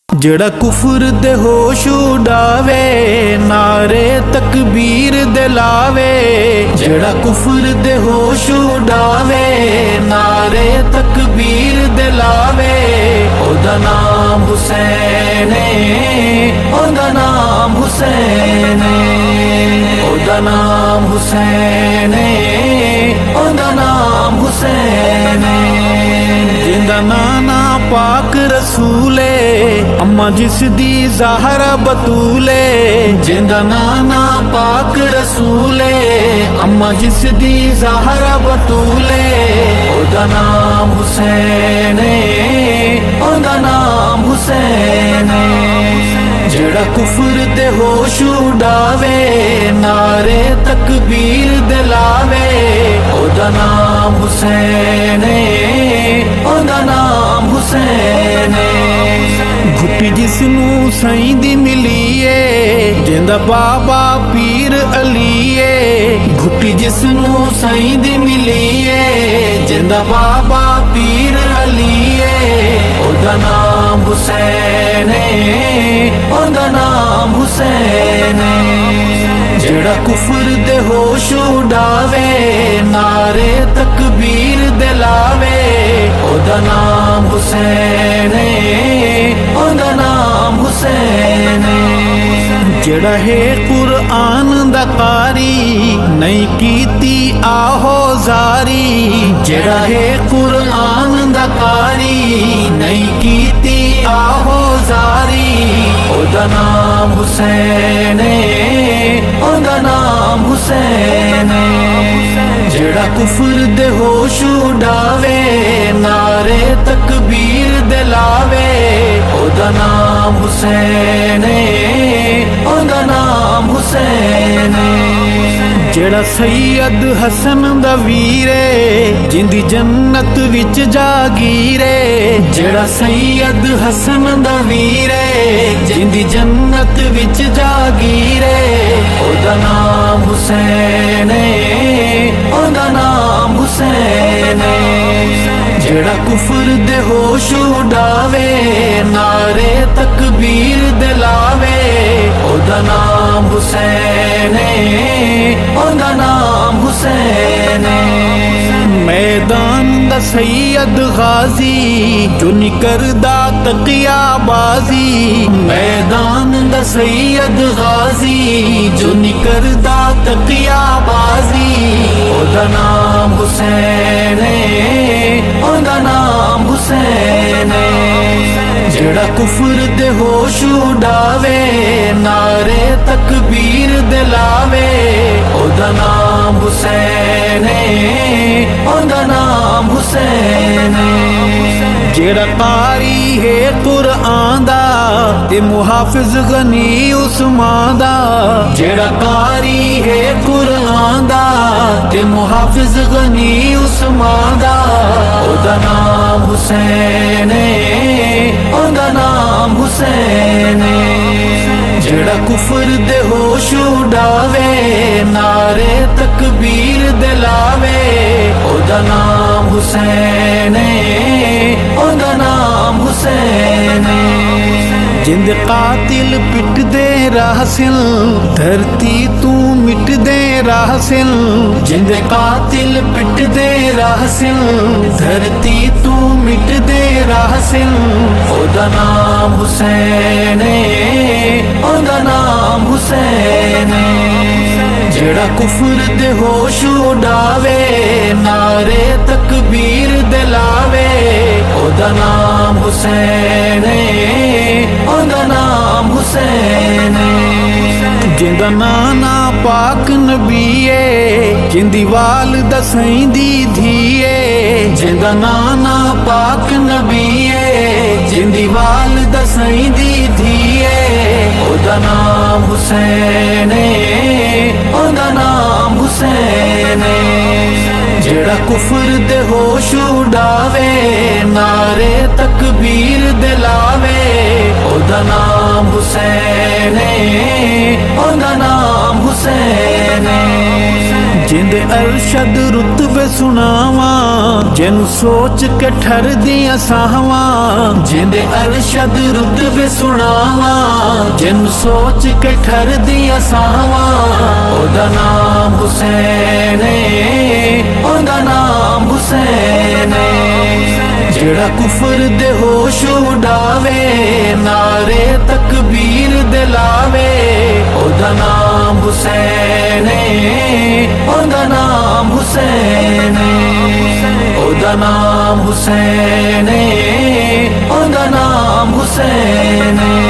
ਜਿਹੜਾ ਕੁਫਰ ਦੇ ਹੋਸ਼ ਉਡਾਵੇ, ਨਾਰੇ ਤਕਬੀਰ ਦੇ ਲਾਵੇ। ਜਿਹੜਾ ਕੁਫਰ ਦੇ ਹੋਸ਼ ਉਡਾਵੇ, ਨਾਰੇ ਤਕਬੀਰ ਦੇ ਲਾਵੇ। ਉਹਦਾ ਨਾਮ ਹੁਸੈਨ ਏ, ਉਹਦਾ ਨਾਮ ਹੁਸੈਨ ਏ, ਉਹਦਾ ਨਾਮ ਹੁਸੈਨ ਏ, ਉਹਦਾ ਨਾਮ ਹੁਸੈਨ ਏ। ਜਿੰਦਾ ਨਾਨਾ ਪਾਕ ਰਸੂਲੇ, अम्मा जिसदी ज़हरा बतूले। जिंदा नाना पाक रसूले, अम्मा जिसदी ज़हरा बतूले। ओदा नाम हुसैन ए, ओदा नाम हुसैन ए। जेड़ा कुफर दे होश उडावे, नारे तकबीर दे लावे। ओदा नाम हुसैन ए, ओदा नाम हुसैन ए। घुटी जिसनू सईं दी मिलीए, जिंदा बाबा पीर अलीए। घुटी जिसनू सईं दी मिलीए, जिंदा बाबा पीर अलीए। ओदा नाम हुसैन ए, ओदा नाम हुसैन ए। जेड़ा कुफर दे होश उडावे, नारे तकबीर दे लावे। ओदा नाम हुसैन ए, ओदा नाम हुसैन ए। जेड़ा है कुरान दा कारी, नहीं कीती आहो जारी। जेड़ा है कुरान दा कारी, नहीं कीती आहो जारी। ओदा नाम हुसैन ए, ओदा नाम हुसैन ए। जेड़ा कुफर दे होश उडावे, नारे तकबीर दे लावे। ओदा नाम हुसैन ए, ओदा नाम हुसैन ए। जेड़ा सैयद हसन दा वीरे, जिंदी जन्नत विच जागीरे। जेड़ा सैयद हसन दा वीरे, जिंदी जन्नत विच जागीरे। ओदा नाम हुसैन ए, ओदा नाम हुसैन ए। जेड़ा कुफर दे होश उडावे, नारे तकबीर दे लावे। ओदा नाम हुसैन ए, ओदा नाम हुसैन ए। मैदान दा सैयद गाजी, जो निकरदा तकिया बाजी। मैदान दा सैयद गाजी, जो निकरदा तकिया बाजी। ओदा नाम हुसैन ए, ओदा नाम हुसैन ए। जेड़ा कुफर दे होश उडावे, नारे तकबीर दे लावे। ओदा नाम हुसैन ए, ओदा नाम हुसैन ए। जेड़ा कारी है कुरान दा, ते मुहाफिज गनी उस्मान दा। जेड़ा कारी है कुरान दा, ते मुहाफिज गनी उस्मान दा। ओदा नाम हुसैन ए, ओदा नाम हुसैन ए। जेड़ा कुफर दे होश उडावे, नारे तकबीर दे लावे। ओदा नाम हुसैन ए, ओदा नाम हुसैन ए। जिंद कातिल पिट दे राहसिल, धरती तू मिट दे राहसिल। जिंद कातिल पिट दे राहसिल, धरती तू मिट दे राहसिल। ओदा नाम हुसैन ए, ओदा नाम हुसैन ए। जेड़ा कुफर दे होश उडावे, नारे तकबीर दे लावे। ओदा नाम हुसैन ए, ओदा नाम हुसैन ए। जिंदा नाना पाक नबीए, जिंदी वाल दसईं दी धीए। जिंदा नाना पाक नबीए, जिंदी वाल दसईं दी धीए। ओदा नाम हुसैन ए, ओदा नाम हुसैन ए। जेड़ा कुफर दे होश उडावे, नारे तकबीर दे लावे। ओदा नाम हुसैन ए, ओदा नाम हुसैन ए। ਜਿੰਦੇ ਅਰਸ਼ਦ ਰੁਤਬੇ ਸੁਣਾਵਾਂ ਜਿਹਨੂੰ ਸੋਚ ਕੇ ਠਰਦੀਆਂ ਸਾਹਾਂ ਜਿੰਦੇ ਅਰਸ਼ਦ ਰੁਤਬੇ ਸੁਣਾਵਾਂ ਜਿਹਨੂੰ ਸੋਚ ਕੇ ਠਰਦੀਆਂ ਸਾਹਾਂ ਉਹਦਾ ਨਾਮ ਹੁਸੈਨ ਏ ਉਹਦਾ ਨਾਮ ਹੁਸੈਨ ਏ ਜਿਹੜਾ ਕੁਫਰ ਦੇ ਹੋਸ਼ ਉਡਾਵੇ ਨਾਰੇ ਤਕਬੀਰ ਦੇ ਲਾਵੇ ਉਹਦਾ ਨਾਮ ਹੁਸੈਨ ਏ ਉਹਦਾ ਨਾਮ ਹੁਸੈਨ ਏ ਉਹਦਾ ਨਾਮ ਹੁਸੈਨ ਏ ਉਹਦਾ ਨਾਮ ਹੁਸੈਨ ਏ